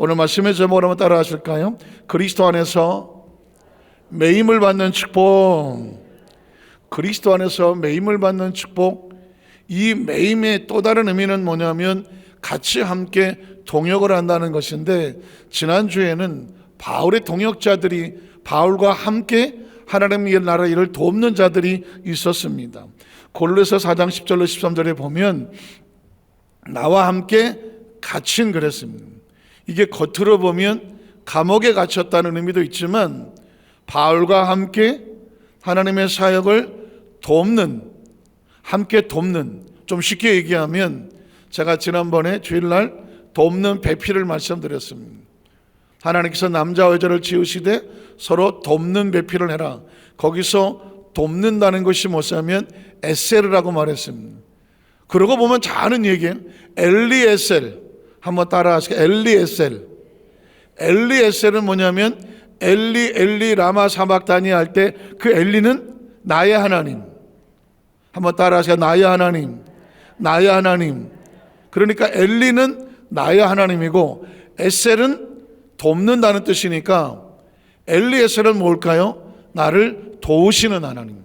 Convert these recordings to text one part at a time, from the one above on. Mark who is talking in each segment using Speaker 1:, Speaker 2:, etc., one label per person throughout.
Speaker 1: 오늘 말씀의 제목을 한번 따라 하실까요? 그리스도 안에서 매임을 받는 축복. 그리스도 안에서 매임을 받는 축복. 이 매임의 또 다른 의미는 뭐냐면 같이 함께 동역을 한다는 것인데, 지난주에는 바울의 동역자들이 바울과 함께 하나님의 나라 일을 돕는 자들이 있었습니다. 골로새 4장 10절로 13절에 보면 나와 함께 갇힌 그랬습니다. 이게 겉으로 보면 감옥에 갇혔다는 의미도 있지만 바울과 함께 하나님의 사역을 돕는, 함께 돕는, 좀 쉽게 얘기하면 제가 지난번에 주일날 돕는 배필을 말씀드렸습니다. 하나님께서 남자와 여자를 지으시되 서로 돕는 배필을 해라. 거기서 돕는다는 것이 뭐냐면 에셀이라고 말했습니다. 그러고 보면 잘 아는 얘기예요. 엘리에셀. 한번 따라 하시죠. 엘리에셀. 엘리에셀은 뭐냐면 엘리 라마 사박다니 할 때 그 엘리는 나의 하나님. 한번 따라 하시죠. 나의 하나님. 나의 하나님. 그러니까 엘리는 나의 하나님이고 에셀은 돕는다는 뜻이니까 엘리에셀은 뭘까요? 나를 도우시는 하나님.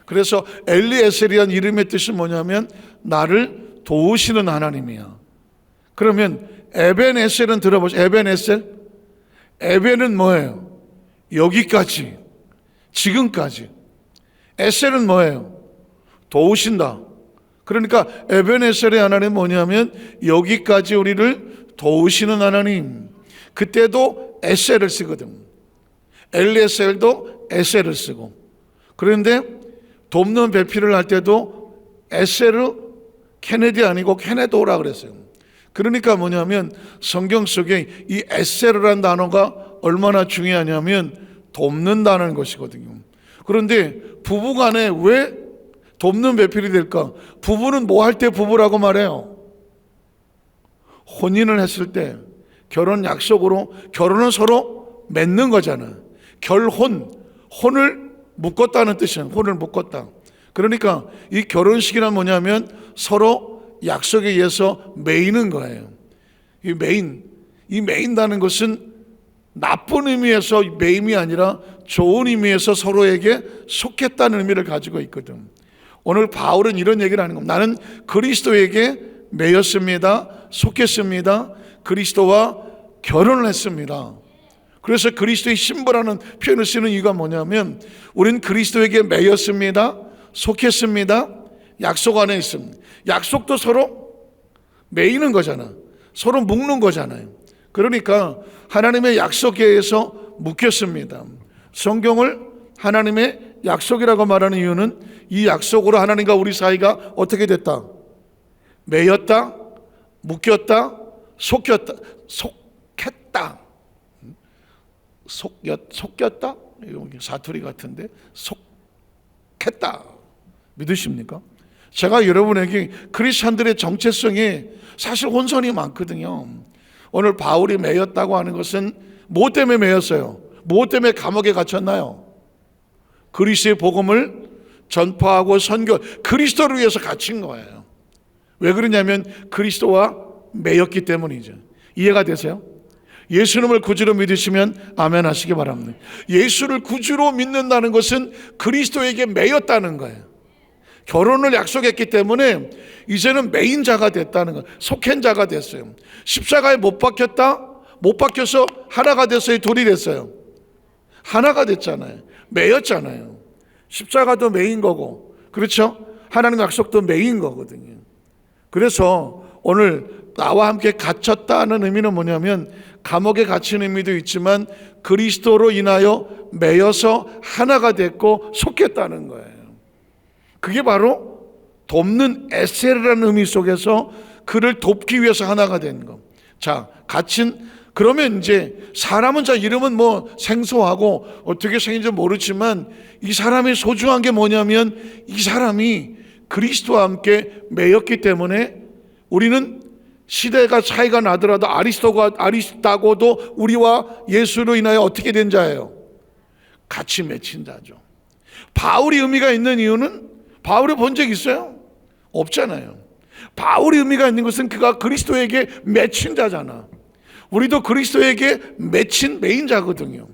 Speaker 1: 그래서 엘리에셀이라는 이름의 뜻이 뭐냐면 나를 도우시는 하나님이야. 그러면 에벤에셀은 들어보세요. 에벤에셀. 에벤은 뭐예요? 여기까지, 지금까지. 에셀은 뭐예요? 도우신다. 그러니까 에벤에셀의 하나님은 뭐냐면 여기까지 우리를 도우시는 하나님. 그때도 에셀을 쓰거든. 엘리에셀도 에셀을 쓰고. 그런데 돕는 배필을 할 때도 에셀을 케네디 아니고 케네도라 그랬어요. 그러니까 뭐냐면 성경 속에 이 에셀이라는 단어가 얼마나 중요하냐면 돕는다는 것이거든요. 그런데 부부간에 왜 돕는 배필이 될까? 부부는 뭐 할 때 부부라고 말해요? 혼인을 했을 때, 결혼 약속으로, 결혼은 서로 맺는 거잖아. 결혼, 혼을 묶었다는 뜻이에요. 혼을 묶었다. 그러니까 이 결혼식이란 뭐냐면 서로 약속에 의해서 매이는 거예요. 이 매인다는 것은 나쁜 의미에서 매임이 아니라 좋은 의미에서 서로에게 속했다는 의미를 가지고 있거든. 오늘 바울은 이런 얘기를 하는 겁니다. 나는 그리스도에게 매였습니다. 속했습니다. 그리스도와 결혼을 했습니다. 그래서 그리스도의 신부라는 표현을 쓰는 이유가 뭐냐면 우린 그리스도에게 매였습니다. 속했습니다. 약속 안에 있습니다. 약속도 서로 매이는 거잖아. 서로 묶는 거잖아요. 그러니까 하나님의 약속에 의해서 묶였습니다. 성경을 하나님의 약속이라고 말하는 이유는 이 약속으로 하나님과 우리 사이가 어떻게 됐다? 매였다, 묶였다, 속였다, 속했다. 속였다? 사투리 같은데 속했다. 믿으십니까? 제가 여러분에게 크리스찬들의 정체성에 사실 혼선이 많거든요. 오늘 바울이 매였다고 하는 것은 뭐 때문에 매였어요? 뭐 때문에 감옥에 갇혔나요? 그리스도의 복음을 전파하고 선교, 그리스도를 위해서 갇힌 거예요. 왜 그러냐면 그리스도와 매였기 때문이죠. 이해가 되세요? 예수님을 구주로 믿으시면 아멘 하시기 바랍니다. 예수를 구주로 믿는다는 것은 그리스도에게 매였다는 거예요. 결혼을 약속했기 때문에 이제는 매인 자가 됐다는 거예요. 속한 자가 됐어요. 십자가에 못 박혔다? 못 박혀서 하나가 됐어요? 둘이 됐어요? 하나가 됐잖아요. 매였잖아요. 십자가도 매인 거고, 그렇죠? 하나님 약속도 매인 거거든요. 그래서 오늘 나와 함께 갇혔다는 의미는 뭐냐면 감옥에 갇힌 의미도 있지만 그리스도로 인하여 매여서 하나가 됐고 속했다는 거예요. 그게 바로 돕는 에셀이라는 의미 속에서 그를 돕기 위해서 하나가 된 거. 자, 갇힌, 그러면 이제 사람은 자 이름은 뭐 생소하고 어떻게 생긴지 모르지만 이 사람이 소중한 게 뭐냐면 이 사람이 그리스도와 함께 매였기 때문에 우리는 시대가 차이가 나더라도 아리스타고도 우리와 예수로 인하여 어떻게 된 자예요? 같이 맺힌 자죠. 바울이 의미가 있는 이유는 바울이 본 적 있어요? 없잖아요. 바울이 의미가 있는 것은 그가 그리스도에게 맺힌 자잖아. 우리도 그리스도에게 맺힌 메인자거든요.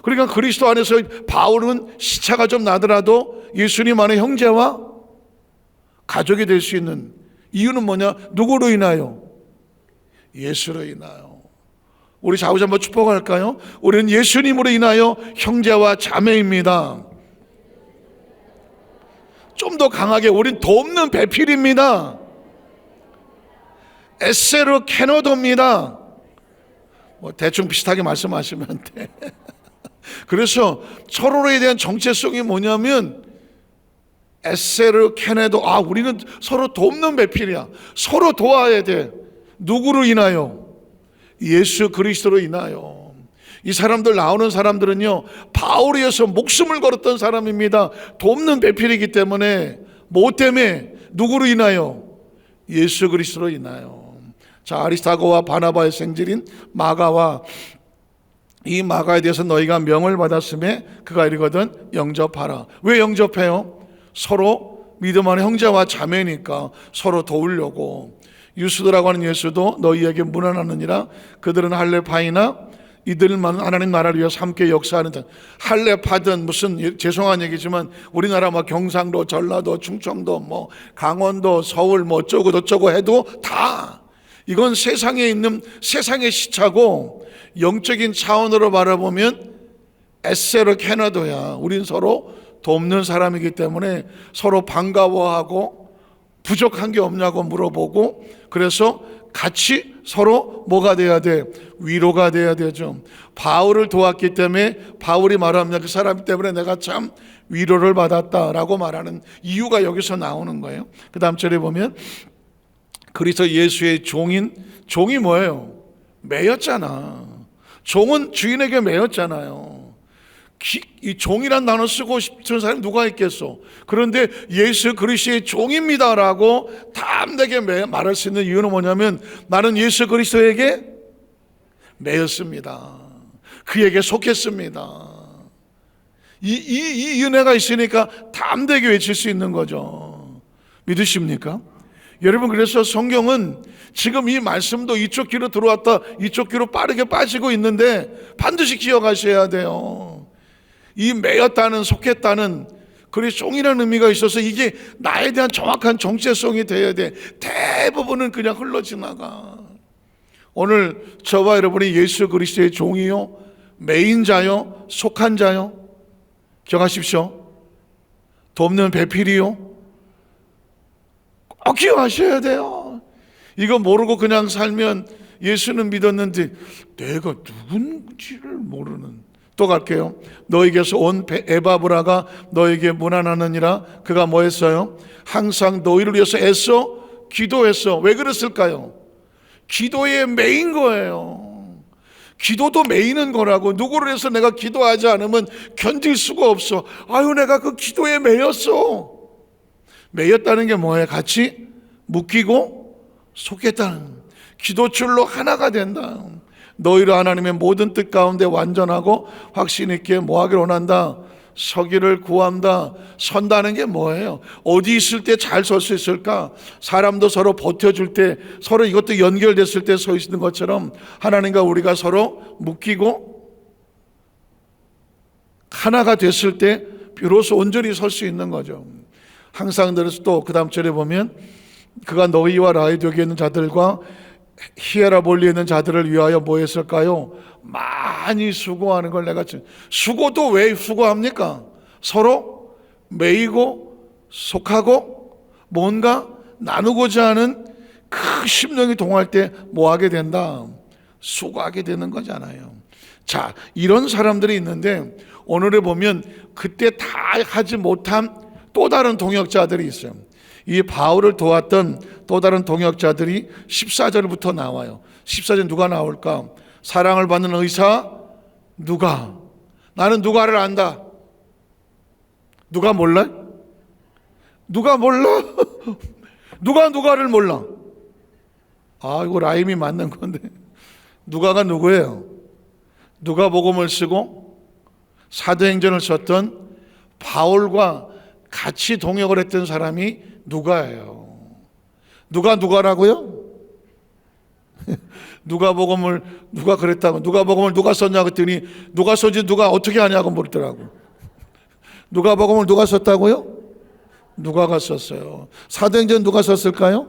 Speaker 1: 그러니까 그리스도 안에서 바울은 시차가 좀 나더라도 예수님 안에 형제와 가족이 될 수 있는 이유는 뭐냐? 누구로 인하여? 예수로 인하여. 우리 자우자 한번 축복할까요? 우리는 예수님으로 인하여 형제와 자매입니다. 좀 더 강하게, 우린 돕는 배필입니다. 에세르 케노도입니다. 뭐 대충 비슷하게 말씀하시면 돼. 그래서 서로에 대한 정체성이 뭐냐면 에세르 케네도, 우리는 서로 돕는 배필이야. 서로 도와야 돼. 누구로 인하여? 예수 그리스도로 인하여. 이 사람들, 나오는 사람들은요, 바울에 의해서 목숨을 걸었던 사람입니다. 돕는 배필이기 때문에. 뭐 때문에? 누구로 인하여? 예수 그리스도로 인하여. 자, 아리스타고와 바나바의 생질인 마가와, 이 마가에 대해서 너희가 명을 받았음에 그가 이르거든 영접하라. 왜 영접해요? 서로 믿음 안에 형제와 자매니까 서로 도우려고. 유스도라고 하는 예수도 너희에게 문안하느니라. 그들은 할례파이나 이들만 하나님 나라를 위해서 함께 역사하는 자. 할례파든 무슨, 죄송한 얘기지만 우리나라 뭐 경상도, 전라도, 충청도, 뭐 강원도, 서울 뭐 어쩌고 저쩌고 해도 다 이건 세상에 있는 세상의 시차고, 영적인 차원으로 바라보면 에세르 케나도야. 우린 서로 돕는 사람이기 때문에 서로 반가워하고 부족한 게 없냐고 물어보고, 그래서 같이 서로 뭐가 돼야 돼? 위로가 돼야 되죠. 바울을 도왔기 때문에 바울이 말합니다. 그 사람 때문에 내가 참 위로를 받았다라고 말하는 이유가 여기서 나오는 거예요. 그 다음 절에 보면 그리스도 예수의 종이 뭐예요? 매였잖아. 종은 주인에게 매였잖아요. 이 종이란 단어 쓰고 싶은 사람이 누가 있겠어? 그런데 예수 그리스도의 종입니다라고 담대게 말할 수 있는 이유는 뭐냐면, 나는 예수 그리스도에게 매였습니다. 그에게 속했습니다. 이 은혜가 있으니까 담대게 외칠 수 있는 거죠. 믿으십니까? 여러분, 그래서 성경은 지금 이 말씀도 이쪽 귀로 들어왔다 이쪽 귀로 빠르게 빠지고 있는데 반드시 기억하셔야 돼요. 이 매였다는, 속했다는, 그리고 종이라는 의미가 있어서 이게 나에 대한 정확한 정체성이 돼야 돼. 대부분은 그냥 흘러 지나가. 오늘 저와 여러분이 예수 그리스도의 종이요, 매인 자요, 속한 자요, 기억하십시오. 돕는 배필이요. 꼭 기억하셔야 돼요. 이거 모르고 그냥 살면 예수는 믿었는데 내가 누군지를 모르는. 또 갈게요. 너에게서 온 에바브라가 너에게 문안하느니라. 그가 뭐 했어요? 항상 너희를 위해서 애써 기도했어. 왜 그랬을까요? 기도에 매인 거예요. 기도도 매이는 거라고. 누구를 해서 내가 기도하지 않으면 견딜 수가 없어. 내가 그 기도에 매였어. 매였다는 게 뭐예요? 같이 묶이고 속했다는, 기도줄로 하나가 된다. 너희로 하나님의 모든 뜻 가운데 완전하고 확신 있게 뭐하기를 원한다? 서기를 구한다. 선다는 게 뭐예요? 어디 있을 때 잘 설 수 있을까? 사람도 서로 버텨줄 때, 서로 이것도 연결됐을 때 서 있는 것처럼 하나님과 우리가 서로 묶이고 하나가 됐을 때 비로소 온전히 설 수 있는 거죠. 항상 들어서 또 그 다음 절에 보면 그가 너희와 라이도기에 있는 자들과 히에라볼리에 있는 자들을 위하여 뭐 했을까요? 많이 수고하는 걸 내가. 수고도 왜 수고합니까? 서로 매이고 속하고 뭔가 나누고자 하는 그 심령이 동할 때 뭐 하게 된다? 수고하게 되는 거잖아요. 자, 이런 사람들이 있는데 오늘에 보면 그때 다 하지 못한 또 다른 동역자들이 있어요. 이 바울을 도왔던 또 다른 동역자들이 14절부터 나와요. 14절 누가 나올까? 사랑을 받는 의사 누가? 나는 누가를 안다. 누가 몰라? 누가 몰라? 누가 누가를 몰라? 이거 라임이 맞는 건데. 누가가 누구예요? 누가복음을 쓰고 사도행전을 썼던 바울과 같이 동역을 했던 사람이 누가예요. 누가라고요? 누가복음을 누가 그랬다고, 누가복음을 누가 썼냐 그랬더니 누가 썼지 누가 어떻게 하냐고 물더라고. 누가복음을 누가 썼다고요? 누가가 썼어요. 사도행전 누가 썼을까요?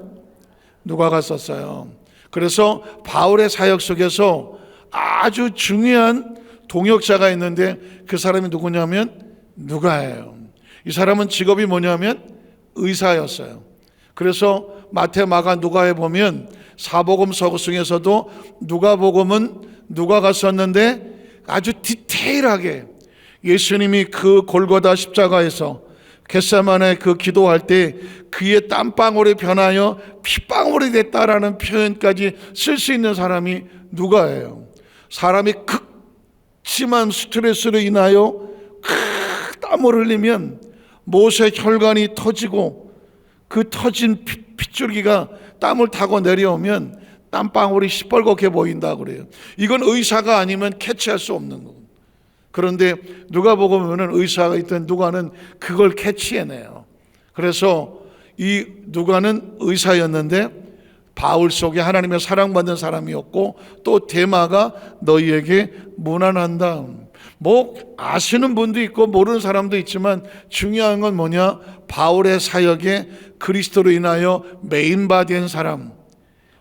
Speaker 1: 누가가 썼어요. 그래서 바울의 사역 속에서 아주 중요한 동역자가 있는데 그 사람이 누구냐면 누가예요. 이 사람은 직업이 뭐냐면 의사였어요. 그래서 마태, 마가, 누가에 보면 사복음서 중에서도 누가복음은 누가가 썼는데 아주 디테일하게 예수님이 그 골고다 십자가에서 겟세마네 그 기도할 때 그의 땀방울이 변하여 핏방울이 됐다라는 표현까지 쓸 수 있는 사람이 누가예요. 사람이 극심한 스트레스로 인하여 땀을 흘리면 못의 혈관이 터지고 그 터진 핏줄기가 땀을 타고 내려오면 땀방울이 시뻘겋게 보인다고 그래요. 이건 의사가 아니면 캐치할 수 없는 거예요. 그런데 누가복음에는 의사가 있던 누가는 그걸 캐치해내요. 그래서 이 누가는 의사였는데 바울 속에 하나님의 사랑받는 사람이었고 또 데마가 너희에게 문안한다. 뭐 아시는 분도 있고 모르는 사람도 있지만 중요한 건 뭐냐? 바울의 사역에 그리스도로 인하여 메인바된 사람,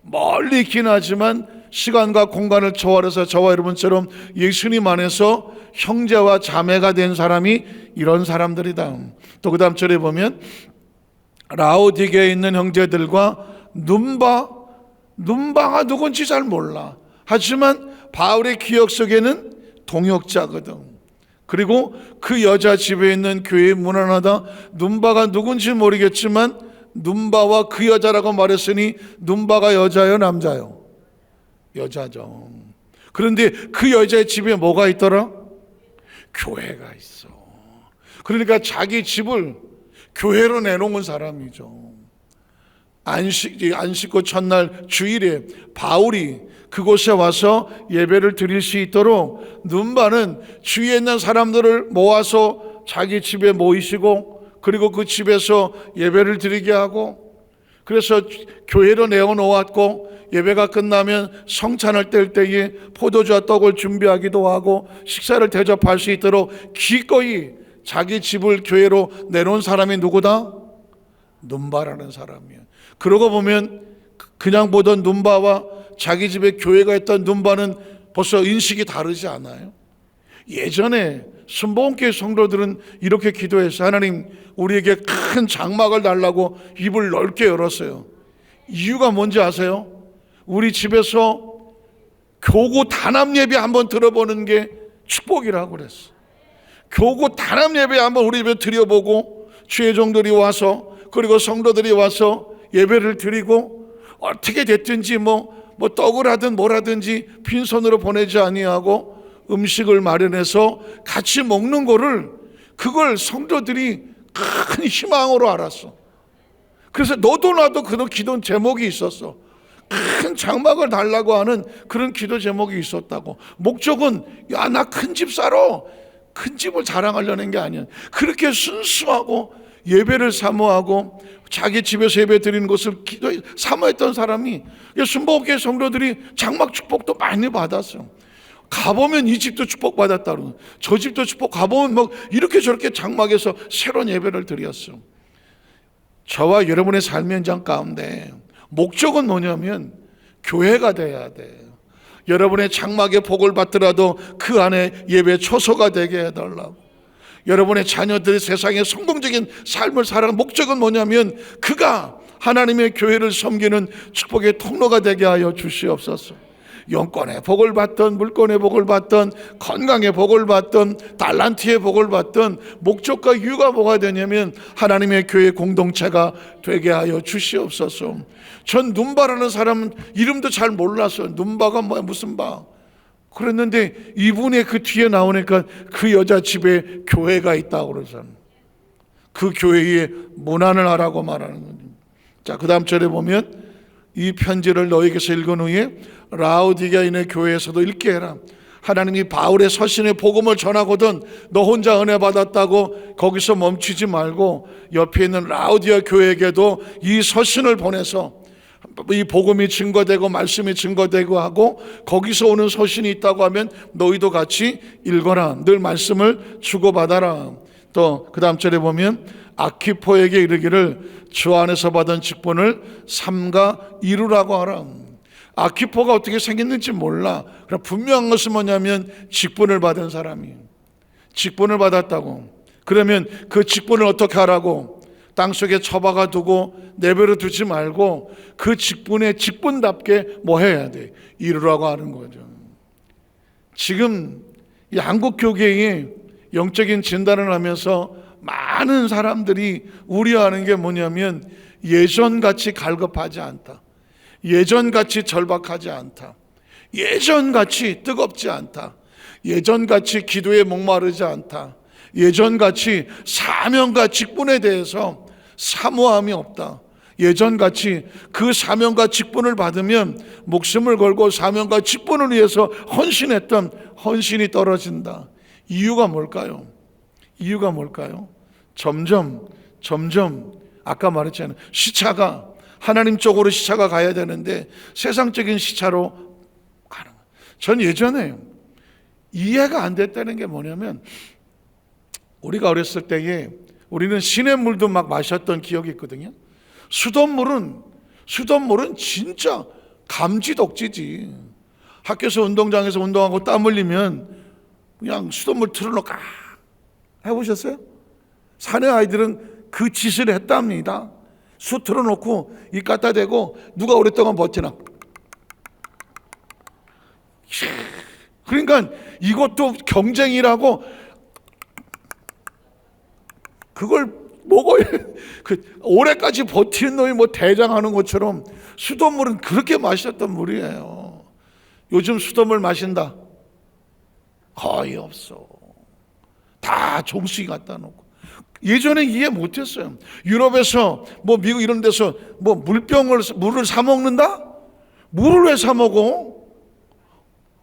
Speaker 1: 멀리 있긴 하지만 시간과 공간을 초월해서 저와 여러분처럼 예수님 안에서 형제와 자매가 된 사람이 이런 사람들이다. 또 그 다음 절에 보면 라오디게에 있는 형제들과 눈바가 누군지 잘 몰라. 하지만 바울의 기억 속에는 동역자거든. 그리고 그 여자 집에 있는 교회에 문안하다. 눈바가 누군지 모르겠지만 눈바와 그 여자라고 말했으니 눈바가 여자요 남자요? 여자죠. 그런데 그 여자의 집에 뭐가 있더라? 교회가 있어. 그러니까 자기 집을 교회로 내놓은 사람이죠. 안식구 첫날 주일에 바울이 그곳에 와서 예배를 드릴 수 있도록 눈바는 주위에 있는 사람들을 모아서 자기 집에 모이시고 그리고 그 집에서 예배를 드리게 하고 그래서 교회로 내어놓았고 예배가 끝나면 성찬을 뗄 때에 포도주와 떡을 준비하기도 하고 식사를 대접할 수 있도록 기꺼이 자기 집을 교회로 내놓은 사람이 누구다? 눈바라는 사람이에요. 그러고 보면 그냥 보던 눈바와 자기 집에 교회가 있던 눈바는 벌써 인식이 다르지 않아요? 예전에 순복음교회 성도들은 이렇게 기도했어요. 하나님, 우리에게 큰 장막을 달라고 입을 넓게 열었어요. 이유가 뭔지 아세요? 우리 집에서 교구 단합 예배 한번 들어보는 게 축복이라고 그랬어. 교구 단합 예배 한번 우리 집에 드려보고 주의 종들이 와서 그리고 성도들이 와서 예배를 드리고 어떻게 됐든지 뭐 떡을 하든 뭘 하든지 빈손으로 보내지 아니하고 음식을 마련해서 같이 먹는 거를 그걸 성도들이 큰 희망으로 알았어. 그래서 너도 나도 그런 기도 제목이 있었어. 큰 장막을 달라고 하는 그런 기도 제목이 있었다고. 목적은 야, 나 큰 집 살아. 큰 집을 자랑하려는 게 아니야. 그렇게 순수하고 예배를 사모하고 자기 집에서 예배 드리는 것을 사모했던 사람이 순복음교회 성도들이 장막 축복도 많이 받았어요. 가보면 이 집도 축복받았다 그러고 저 집도 축복, 가보면 뭐 이렇게 저렇게 장막에서 새로운 예배를 드렸어요. 저와 여러분의 삶의 현장 가운데 목적은 뭐냐면 교회가 돼야 돼요. 여러분의 장막에 복을 받더라도 그 안에 예배 초소가 되게 해달라고. 여러분의 자녀들이 세상에 성공적인 삶을 살아가는 목적은 뭐냐면 그가 하나님의 교회를 섬기는 축복의 통로가 되게 하여 주시옵소서. 영권의 복을 받던, 물권의 복을 받던, 건강의 복을 받던, 달란트의 복을 받던 목적과 이유가 뭐가 되냐면 하나님의 교회 공동체가 되게 하여 주시옵소서. 전 눈바라는 사람은 이름도 잘 몰랐어요. 눈바가 뭐야, 무슨 바. 그랬는데 이분의 그 뒤에 나오니까 그 여자 집에 교회가 있다고 그러잖아요. 그 교회에 문안을 하라고 말하는 거죠. 자, 그 다음 절에 보면 이 편지를 너에게서 읽은 후에 라오디게인의 교회에서도 읽게 해라. 하나님이 바울의 서신의 복음을 전하거든 너 혼자 은혜 받았다고 거기서 멈추지 말고 옆에 있는 라오디아 교회에게도 이 서신을 보내서 이 복음이 증거되고 말씀이 증거되고 하고 거기서 오는 서신이 있다고 하면 너희도 같이 읽어라. 늘 말씀을 주고받아라. 또 그 다음 절에 보면 아키포에게 이르기를 주 안에서 받은 직분을 삼가 이루라고 하라. 아키포가 어떻게 생겼는지 몰라. 그러나 분명한 것은 뭐냐면 직분을 받은 사람이, 직분을 받았다고. 그러면 그 직분을 어떻게 하라고? 땅속에 처박아 두고 내버려 두지 말고 그 직분에 직분답게 뭐 해야 돼? 이루라고 하는 거죠. 지금 이 한국 교계에 영적인 진단을 하면서 많은 사람들이 우려하는 게 뭐냐면 예전같이 갈급하지 않다, 예전같이 절박하지 않다, 예전같이 뜨겁지 않다, 예전같이 기도에 목마르지 않다, 예전같이 사명과 직분에 대해서 사모함이 없다. 예전같이 그 사명과 직분을 받으면 목숨을 걸고 사명과 직분을 위해서 헌신했던 헌신이 떨어진다. 이유가 뭘까요? 이유가 뭘까요? 점점 아까 말했잖아요. 시차가 하나님 쪽으로 시차가 가야 되는데 세상적인 시차로 가는 거예요. 전 예전에 이해가 안 됐다는 게 뭐냐면 우리가 어렸을 때에 우리는 시냇물도 막 마셨던 기억이 있거든요. 수돗물은 진짜 감지덕지지. 학교에서 운동장에서 운동하고 땀 흘리면 그냥 수돗물 틀어놓고 해보셨어요? 사내 아이들은 그 짓을 했답니다. 수 틀어놓고 입 갖다 대고 누가 오랫동안 버티나. 그러니까 이것도 경쟁이라고 그걸 먹어야 올해까지 버티는 놈이 뭐 대장하는 것처럼 수돗물은 그렇게 마셨던 물이에요. 요즘 수돗물 마신다? 거의 없어. 다 종수기 갖다 놓고. 예전에 이해 못했어요. 유럽에서 뭐 미국 이런 데서 뭐 물을 사 먹는다? 물을 왜 사 먹어?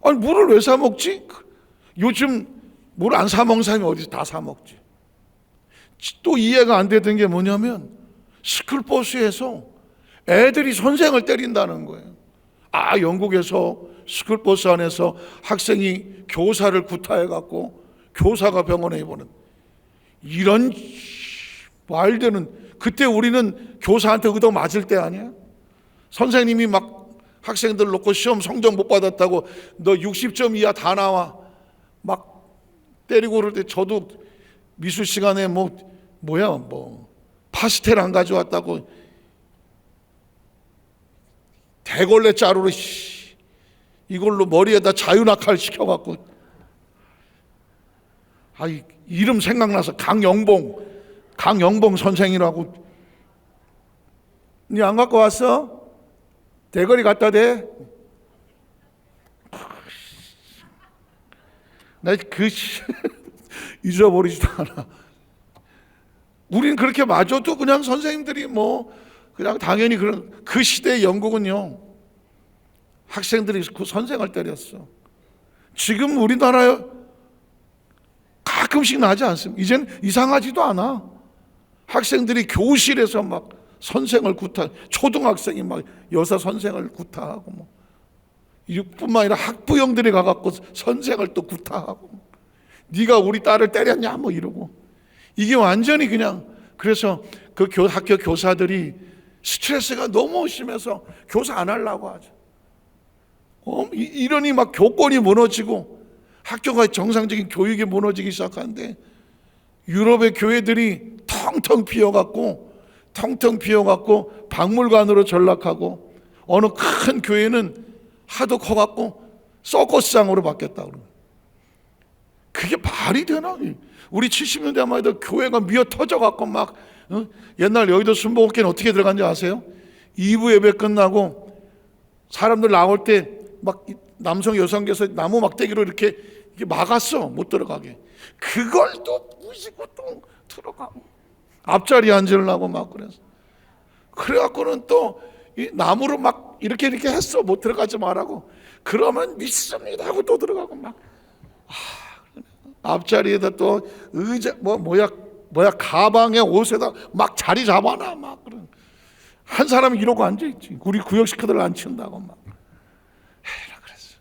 Speaker 1: 아니 물을 왜 사 먹지? 요즘 물 안 사 먹는 사람이 어디서 다 사 먹지. 또 이해가 안 되던 게 뭐냐면 스쿨버스에서 애들이 선생을 때린다는 거예요. 영국에서 스쿨버스 안에서 학생이 교사를 구타해갖고 교사가 병원에 입원한 이런 말들은, 그때 우리는 교사한테 의도 맞을 때 아니야? 선생님이 막 학생들 놓고 시험 성적 못 받았다고 너 60점 이하 다 나와 막 때리고 그럴 때 저도 미술 시간에 파스텔 안 가져왔다고 대걸레 자루로 이걸로 머리에다 자유낙하를 시켜갖고 이름 생각나서 강영봉 선생이라고. 니 안 갖고 왔어? 대거리 갖다 대. 나 잊어버리지도 않아. 우린 그렇게 맞아도 그냥 선생님들이 그냥 당연히 그 시대의 영국은요, 학생들이 그 선생을 때렸어. 지금 우리나라에 가끔씩 나지 않습니까? 이제는 이상하지도 않아. 학생들이 교실에서 막 선생을 초등학생이 막 여사 선생을 구타하고 뿐만 아니라 학부형들이 가갖고 선생을 또 구타하고 네가 우리 딸을 때렸냐 이러고. 이게 완전히 그냥, 그래서 그 학교 교사들이 스트레스가 너무 심해서 교사 안 하려고 하죠. 이러니 막 교권이 무너지고 학교가 정상적인 교육이 무너지기 시작하는데 유럽의 교회들이 텅텅 비어갖고 박물관으로 전락하고 어느 큰 교회는 하도 커갖고 서커스장으로 바뀌었다고 그러는. 그게 말이 되나? 우리 70년대만 해도 교회가 미어 터져갖고 옛날 여의도 순복음교회는 어떻게 들어간지 아세요? 2부 예배 끝나고 사람들 나올 때 남성 여성께서 나무 막대기로 이렇게 막았어, 못 들어가게. 그걸 또 부시고 또 들어가고 앞자리에 앉으려고 그래갖고는 또 이 나무로 이렇게 했어, 못 들어가지 말라고. 그러면 믿습니다 하고 또 들어가고 앞자리에다 또 의자 가방에 옷에다 자리 잡아놔 그런. 한 사람이 이러고 앉아있지. 우리 구역 식구들 안 치운다고 막 해라 그랬어.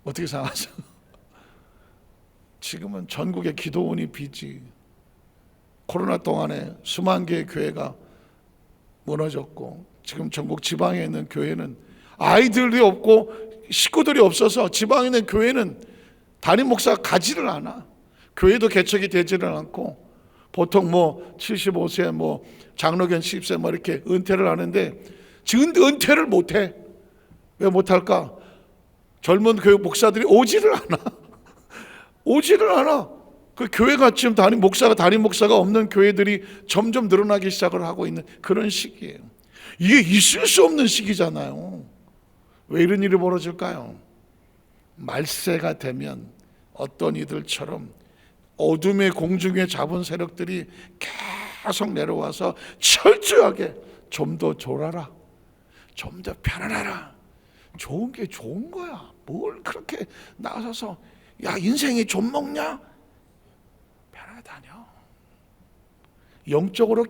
Speaker 1: 어떻게 생각하세요? 지금은 전국의 기도원이 비지. 코로나 동안에 수만 개의 교회가 무너졌고, 지금 전국 지방에 있는 교회는 아이들이 없고 식구들이 없어서 지방에 있는 교회는 담임 목사가 가지를 않아. 교회도 개척이 되지를 않고, 보통 75세 장로견 10세 이렇게 은퇴를 하는데 지금 은퇴를 못해. 왜 못할까? 젊은 교회 목사들이 오지를 않아. 오지를 않아. 그 교회가 지금 담임 목사가 없는 교회들이 점점 늘어나기 시작을 하고 있는 그런 시기예요. 이게 있을 수 없는 시기잖아요. 왜 이런 일이 벌어질까요? 말세가 되면 어떤 이들처럼 어둠의 공중에 잡은 세력들이 계속 내려와서 철저하게 좀 더 졸아라, 좀 더 편안하라, 좋은 게 좋은 거야, 뭘 그렇게 나서서 야 인생이 좀 먹냐, 편하게 다녀. 영적으로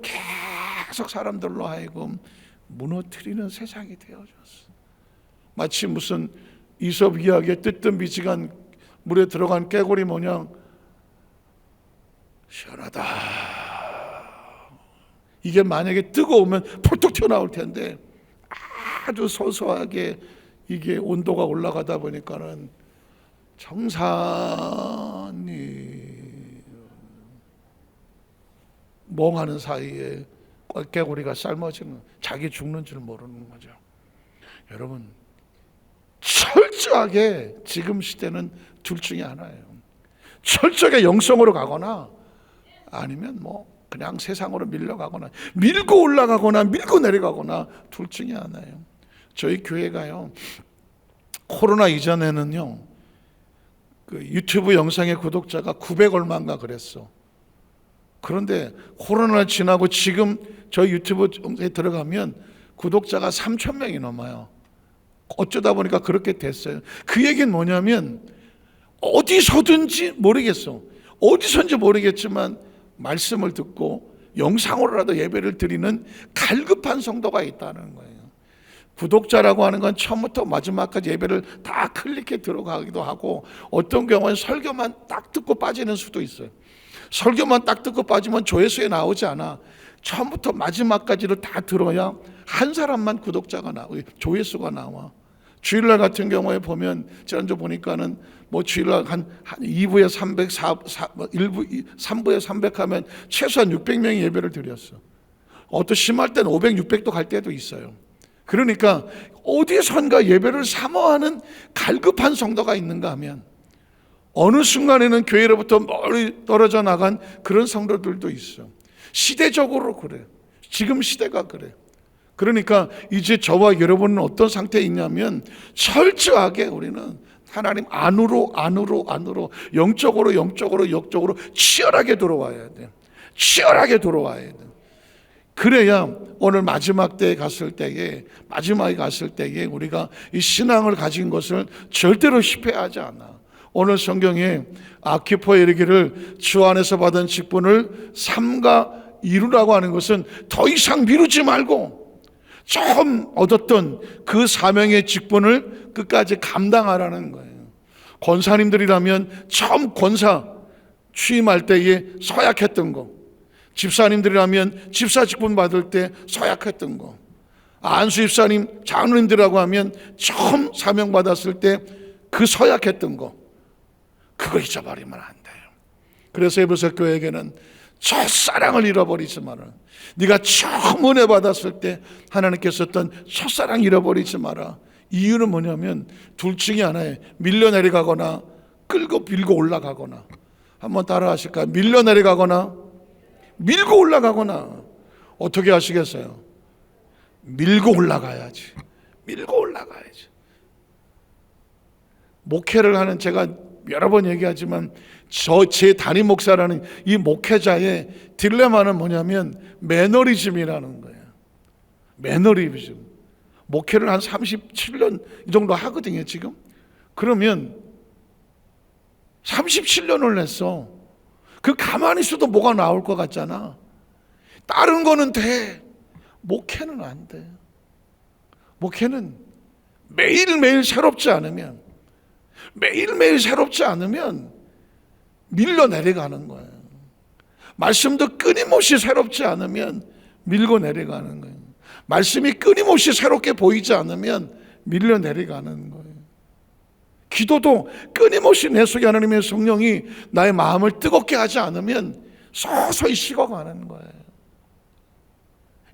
Speaker 1: 계속 사람들로 하여금 무너뜨리는 세상이 되어졌어. 마치 무슨 이솝 이야기에 뜨뜻미지간 물에 들어간 깨구리 모양 시원하다. 이게 만약에 뜨거우면 폴떡 튀어나올 텐데 아주 소소하게 이게 온도가 올라가다 보니까는 정산이 멍하는 사이에 깨구리가 삶아지는, 자기 죽는 줄 모르는 거죠. 여러분, 철저하게 지금 시대는 둘 중에 하나예요. 철저하게 영성으로 가거나 아니면 그냥 세상으로 밀려가거나, 밀고 올라가거나 밀고 내려가거나, 둘 중에 하나예요. 저희 교회가요, 코로나 이전에는요, 그 유튜브 영상의 구독자가 900 얼마인가 그랬어. 그런데 코로나 지나고 지금 저희 유튜브에 들어가면 구독자가 3,000명이 넘어요. 어쩌다 보니까 그렇게 됐어요. 그 얘기는 뭐냐면 어디서든지 모르겠어, 어디서인지 모르겠지만 말씀을 듣고 영상으로라도 예배를 드리는 갈급한 성도가 있다는 거예요. 구독자라고 하는 건 처음부터 마지막까지 예배를 다 클릭해 들어가기도 하고, 어떤 경우는 설교만 딱 듣고 빠지는 수도 있어요. 설교만 딱 듣고 빠지면 조회수에 나오지 않아. 처음부터 마지막까지를 다 들어야 한 사람만 구독자가 나와, 조회수가 나와. 주일날 같은 경우에 보면 지난주 보니까는 주일날 한 2부에 300, 3부에 300 하면 최소한 600명이 예배를 드렸어. 어떤 심할 때는 500, 600도 갈 때도 있어요. 그러니까 어디선가 예배를 사모하는 갈급한 성도가 있는가 하면 어느 순간에는 교회로부터 멀리 떨어져 나간 그런 성도들도 있어. 시대적으로 그래. 지금 시대가 그래. 그러니까 이제 저와 여러분은 어떤 상태에 있냐면 철저하게 우리는 하나님 안으로 영적으로 치열하게 들어와야 돼. 치열하게 들어와야 돼. 그래야 오늘 마지막에 갔을 때에 우리가 이 신앙을 가진 것을 절대로 실패하지 않아. 오늘 성경에 아키포에 이르기를 주 안에서 받은 직분을 삼가 이루라고 하는 것은 더 이상 미루지 말고 처음 얻었던 그 사명의 직분을 끝까지 감당하라는 거예요. 권사님들이라면 처음 권사 취임할 때에 서약했던 거, 집사님들이라면 집사 직분 받을 때 서약했던 거, 안수 집사님, 장로님들이라고 하면 처음 사명 받았을 때 그 서약했던 거, 그거 잊어버리면 안 돼요. 그래서 에베소 교회에게는 첫사랑을 잃어버리지 마라. 네가 처음 은혜 받았을 때 하나님께서 했던 첫사랑 잃어버리지 마라. 이유는 뭐냐면 둘 중에 하나에 밀려 내려가거나 끌고 밀고 올라가거나. 한번 따라 하실까요? 밀려 내려가거나 밀고 올라가거나. 어떻게 하시겠어요? 밀고 올라가야지. 밀고 올라가야지. 목회를 하는, 제가 여러 번 얘기하지만 제 담임 목사라는 이 목회자의 딜레마는 뭐냐면 매너리즘이라는 거예요. 매너리즘. 목회를 한 37년 이 정도 하거든요 지금. 그러면 37년을 했어. 그 가만히 있어도 뭐가 나올 것 같잖아. 다른 거는 돼. 목회는 안 돼. 목회는 매일매일 새롭지 않으면, 매일매일 새롭지 않으면 밀려 내려가는 거예요. 말씀도 끊임없이 새롭지 않으면 밀고 내려가는 거예요. 말씀이 끊임없이 새롭게 보이지 않으면 밀려 내려가는 거예요. 기도도 끊임없이 내 속에 하나님의 성령이 나의 마음을 뜨겁게 하지 않으면 서서히 식어가는 거예요.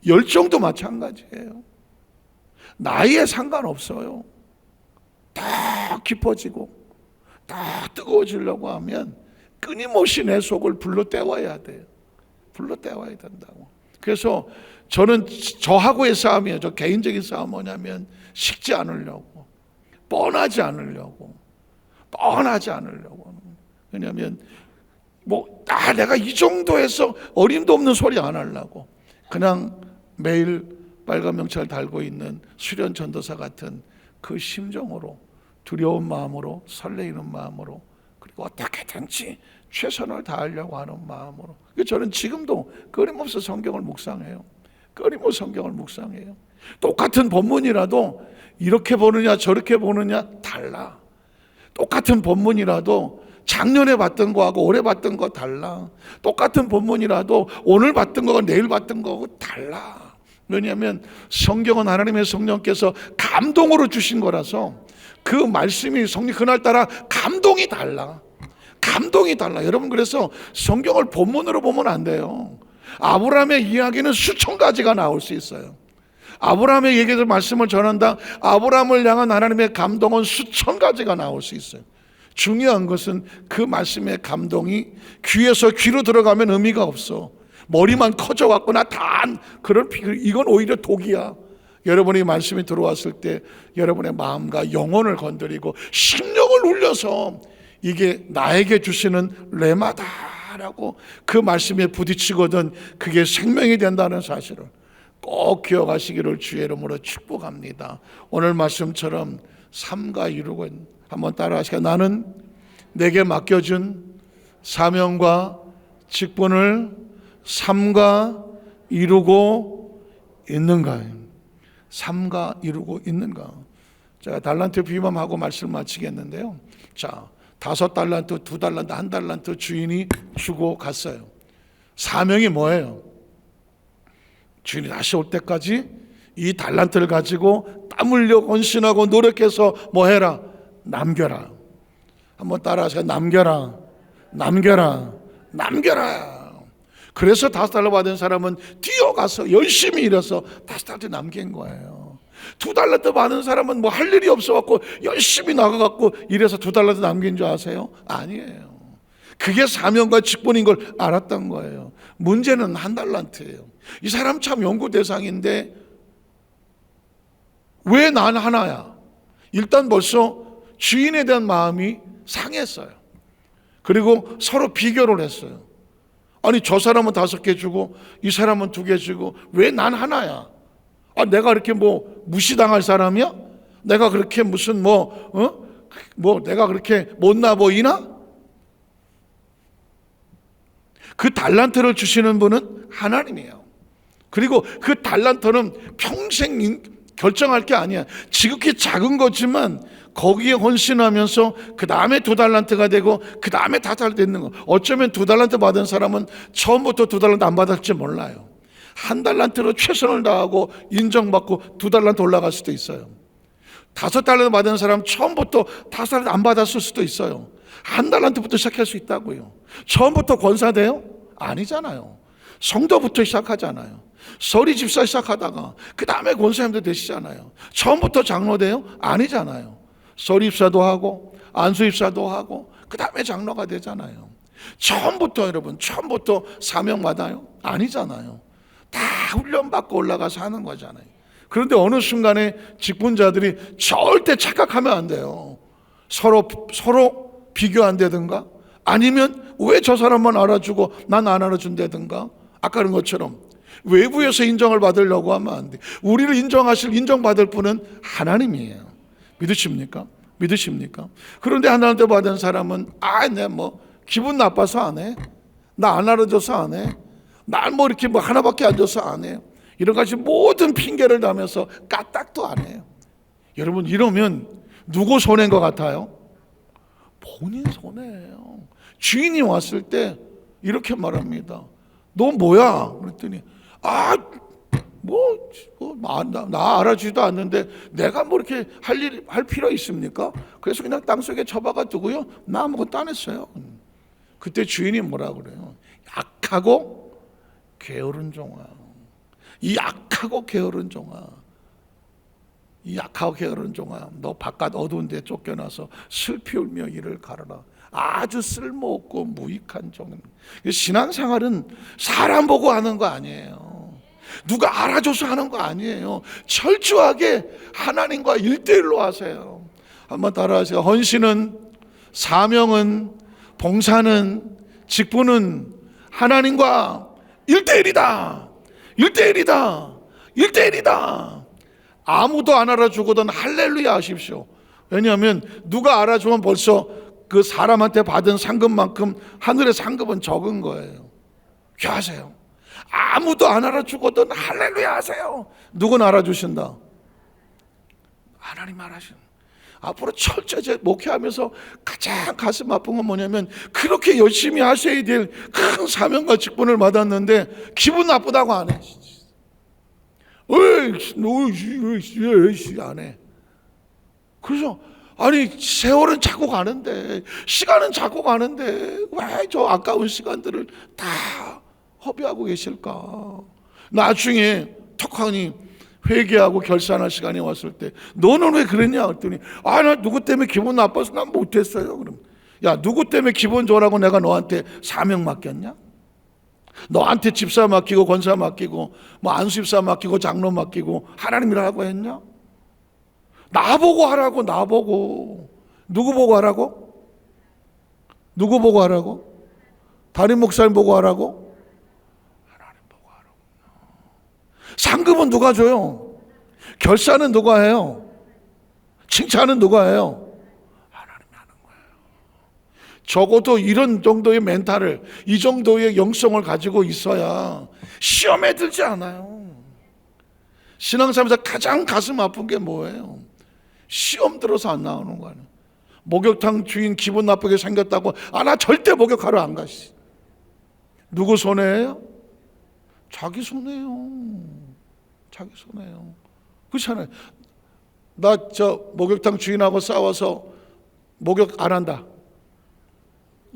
Speaker 1: 열정도 마찬가지예요. 나이에 상관없어요. 더 깊어지고 더 뜨거워지려고 하면 끊임없이 내 속을 불러 때워야 돼요. 불러 때워야 된다고. 그래서 저는 저하고의 싸움이에요. 저 개인적인 싸움은 뭐냐면 식지 않으려고, 뻔하지 않으려고. 왜냐하면 내가 이 정도에서 어림도 없는 소리 안 하려고, 그냥 매일 빨간 명찰 달고 있는 수련 전도사 같은 그 심정으로, 두려운 마음으로, 설레이는 마음으로, 그리고 어떻게든지 최선을 다하려고 하는 마음으로. 저는 지금도 끊임없이 성경을 묵상해요. 끊임없이 성경을 묵상해요. 똑같은 본문이라도 이렇게 보느냐 저렇게 보느냐 달라. 똑같은 본문이라도 작년에 봤던 거하고 올해 봤던 거 달라. 똑같은 본문이라도 오늘 봤던 거가 내일 봤던 거하고 달라. 왜냐하면 성경은 하나님의 성령께서 감동으로 주신 거라서 그 말씀이 성령 그날따라 감동이 달라. 감동이 달라. 여러분, 그래서 성경을 본문으로 보면 안 돼요. 아브라함의 이야기는 수천 가지가 나올 수 있어요. 아브라함의 얘기에서 말씀을 전한다. 아브라함을 향한 하나님의 감동은 수천 가지가 나올 수 있어요. 중요한 것은 그 말씀의 감동이 귀에서 귀로 들어가면 의미가 없어. 머리만 커져갖고 이건 오히려 독이야. 여러분이 말씀이 들어왔을 때 여러분의 마음과 영혼을 건드리고 심령을 울려서 이게 나에게 주시는 레마다라고 그 말씀에 부딪히거든 그게 생명이 된다는 사실을 꼭 기억하시기를 주의 이름으로 축복합니다. 오늘 말씀처럼 삶과 이루고 한번 따라하시겠습니다. 나는 내게 맡겨준 사명과 직분을 삶과 이루고 있는가? 삶과 이루고 있는가? 제가 달란트 비유함하고 말씀을 마치겠는데요. 자, 5달란트, 2달란트, 1달란트 주인이 주고 갔어요. 사명이 뭐예요? 주인이 다시 올 때까지 이 달란트를 가지고 땀 흘려 헌신하고 노력해서 뭐 해라? 남겨라. 한번 따라하세요. 남겨라. 그래서 5달러 받은 사람은 뛰어가서 열심히 일해서 5달러 남긴 거예요. 2달러 받은 사람은 뭐 할 일이 없어갖고 열심히 나가갖고 이래서 2달러 남긴 줄 아세요? 아니에요. 그게 사명과 직분인 걸 알았던 거예요. 문제는 1달러예요. 이 사람 참 연구 대상인데 왜 난 하나야? 일단 벌써 주인에 대한 마음이 상했어요. 그리고 서로 비교를 했어요. 아니, 저 사람은 5개 주고 이 사람은 2개 주고 왜 난 하나야? 내가 그렇게 무시당할 사람이야? 내가 그렇게 무슨 내가 그렇게 못나 보이나? 그 달란트를 주시는 분은 하나님이에요. 그리고 그 달란트는 평생 결정할 게 아니야. 지극히 작은 거지만 거기에 헌신하면서 그 다음에 2달란트가 되고 그 다음에 5달란트 되는 거. 어쩌면 2달란트 받은 사람은 처음부터 2달란트 안 받을지 몰라요. 1달란트로 최선을 다하고 인정받고 2달란트 올라갈 수도 있어요. 5달란트 받은 사람 처음부터 5달란트 안 받았을 수도 있어요. 1달란트부터 시작할 수 있다고요. 처음부터 권사 돼요? 아니잖아요. 성도부터 시작하잖아요. 서리 집사 시작하다가 그 다음에 권사님도 되시잖아요. 처음부터 장로 돼요? 아니잖아요. 서리 집사도 하고 안수 집사도 하고 그 다음에 장로가 되잖아요. 처음부터 사명 받아요? 아니잖아요. 다 훈련받고 올라가서 하는 거잖아요. 그런데 어느 순간에 직분자들이 절대 착각하면 안 돼요. 서로 비교 안 되든가 아니면 왜 저 사람만 알아주고 난 안 알아준다든가 아까 그런 것처럼 외부에서 인정을 받으려고 하면 안 돼. 우리를 인정받을 분은 하나님이에요. 믿으십니까? 그런데 하나님께 받은 사람은 기분 나빠서 안 해. 나 안 알아줘서 안 해. 난 뭐 이렇게 뭐 하나밖에 안 줘서 안 해요. 이런 가지 모든 핑계를 대면서 까딱도 안 해요. 여러분, 이러면 누구 손해인 것 같아요? 본인 손해예요. 주인이 왔을 때 이렇게 말합니다. 너 뭐야? 그랬더니 나 알아주지도 않는데 내가 뭐 이렇게 할 필요 있습니까? 그래서 그냥 땅속에 처박아 두고요, 나 아무것도 안 했어요. 그때 주인이 뭐라 그래요? 약하고 게으른 종아. 이 약하고 게으른 종아. 이 약하고 게으른 종아, 너 바깥 어두운 데 쫓겨나서 슬피 울며 이를 갈아라. 아주 쓸모없고 무익한 종. 신앙생활은 사람 보고 하는 거 아니에요. 누가 알아줘서 하는 거 아니에요. 철저하게 하나님과 1대1로 하세요. 한번 따라하세요. 헌신은, 사명은, 봉사는, 직분은 하나님과 1대1이다. 1대1이다. 1대1이다. 아무도 안 알아주거든 할렐루야 하십시오. 왜냐하면 누가 알아주면 벌써 그 사람한테 받은 상급만큼 하늘의 상급은 적은 거예요. 하세요. 아무도 안 알아주거든 할렐루야 하세요. 누군 알아주신다? 하나님 알아주신다. 앞으로 철저히 목회하면서 가장 가슴 아픈 건 뭐냐면, 그렇게 열심히 하셔야 될 큰 사명과 직분을 받았는데 기분 나쁘다고 안 해. 안 해. 그래서 아니, 세월은 자꾸 가는데, 시간은 자꾸 가는데 왜 저 아까운 시간들을 다 허비하고 계실까? 나중에 턱하니 회개하고 결산할 시간이 왔을 때 너는 왜 그랬냐 했더니, 나 누구 때문에 기분 나빠서 난 못했어요. 그럼 야, 누구 때문에 기분 좋으라고 내가 너한테 사명 맡겼냐? 너한테 집사 맡기고 권사 맡기고 뭐 안수집사 맡기고 장로 맡기고 하나님이라고 했냐? 나보고 하라고. 나보고. 누구 보고 하라고? 누구 보고 하라고? 담임 목사님 보고 하라고? 하나님 보고 하라고. 상급은 누가 줘요? 결산은 누가 해요? 칭찬은 누가 해요? 적어도 이런 정도의 멘탈을, 이 정도의 영성을 가지고 있어야 시험에 들지 않아요. 신앙생활에서 가장 가슴 아픈 게 뭐예요? 시험 들어서 안 나오는 거 아니에요. 목욕탕 주인 기분 나쁘게 생겼다고 나 절대 목욕하러 안 가시. 누구 손해예요? 자기 손해요. 자기 손해요. 그렇잖아요. 나 목욕탕 주인하고 싸워서 목욕 안 한다.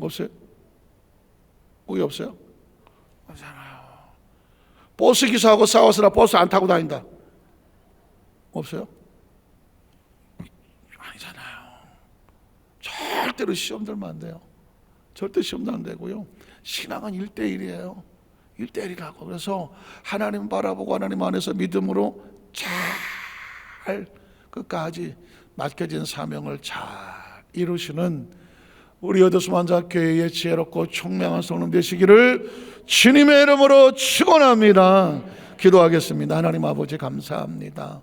Speaker 1: 없어요? 거기 없어요? 없잖아요. 버스 기사하고 싸워서 나 버스 안 타고 다닌다. 없어요? 아니잖아요. 절대로 시험 들면 안 돼요. 절대 시험도 안 되고요. 신앙은 1대1이에요. 1대1이라고. 그래서 하나님 바라보고 하나님 안에서 믿음으로 잘 끝까지 맡겨진 사명을 잘 이루시는 우리 여도수만자교회의 지혜롭고 총명한 성령 되시기를 주님의 이름으로 축원합니다. 기도하겠습니다. 하나님 아버지 감사합니다.